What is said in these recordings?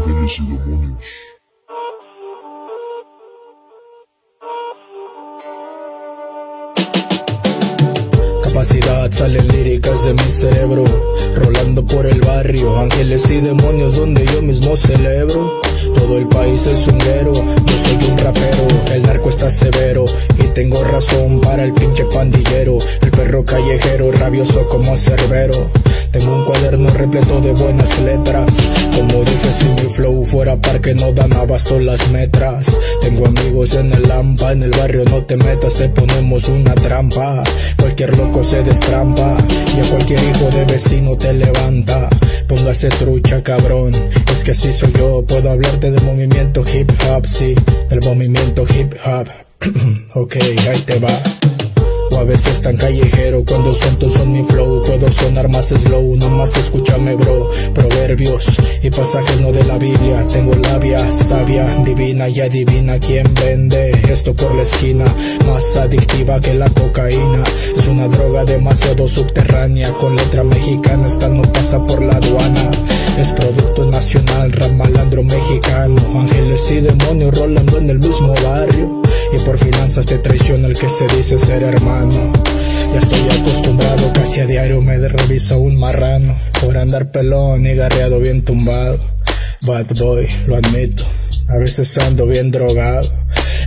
Ángeles y demonios. Capacidad, salen líricas de mi cerebro, rolando por el barrio, ángeles y demonios donde yo mismo celebro. Todo el país es unguero, yo soy un rapero, el narco está severo y tengo razón para el pinche pandillero, el perro callejero rabioso como Cerbero. Tengo un cuaderno repleto de buenas letras, como dije si mi flow fuera parque no dan abasto las metras. Tengo amigos en el AMPA, en el barrio no te metas, te ponemos una trampa. Cualquier loco se destrampa y a cualquier hijo de vecino te levanta. Póngase trucha cabrón, es que así soy yo, puedo hablarte del movimiento hip hop, sí, del movimiento hip hop. Ok, ahí te va. O a veces tan callejero, cuando son mi flow, puedo sonar más slow, nomás escúchame bro. Proverbios y pasajes no de la Biblia, tengo labia sabia, divina y adivina quién vende esto por la esquina, más adictiva que la cocaína. Es una droga demasiado subterránea, con letra mexicana, esta no pasa por la aduana. Es producto nacional, rap malandro mexicano, ángeles y demonios rolando en el mismo barrio. Y por finanzas te traiciona el que se dice ser hermano. Ya estoy acostumbrado, casi a diario me revisa un marrano, por andar pelón y garreado bien tumbado. Bad boy, lo admito, a veces ando bien drogado.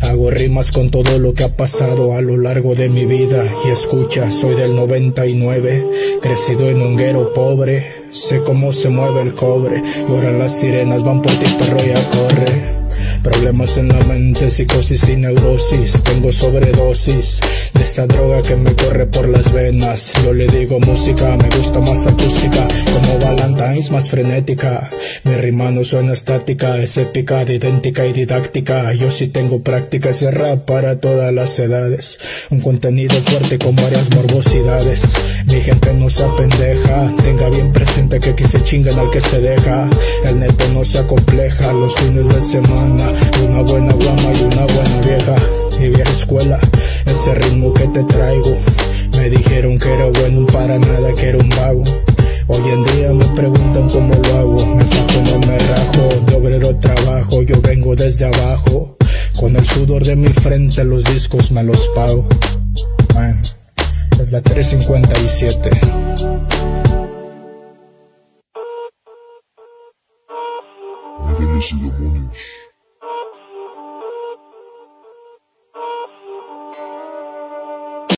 Hago rimas con todo lo que ha pasado a lo largo de mi vida. Y escucha, soy del 99, crecido en un guero pobre. Sé cómo se mueve el cobre, y ahora las sirenas van por ti, perro, ya corre. Problemas en la mente, psicosis y neurosis, tengo sobredosis de esa droga que me corre por las venas. Yo le digo música, me gusta más acústica, como Valentine's más frenética. Mi rima no suena estática, es épica, idéntica y didáctica. Yo sí tengo práctica, ese rap para todas las edades, un contenido fuerte con varias morbosidades. Mi gente no se apendeja, tenga bien presente que aquí se chingan al que se deja. El neto no se acompleja, los fines de semana, una buena guama y una buena vieja. Mi vieja escuela, ese ritmo que te traigo. Me dijeron que era bueno, para nada que era un vago. Hoy en día me preguntan cómo lo hago. Me fajo, no me rajo, de obrero trabajo. Yo vengo desde abajo, con el sudor de mi frente los discos me los pago. Man, es la 357. Ángeles y demonios.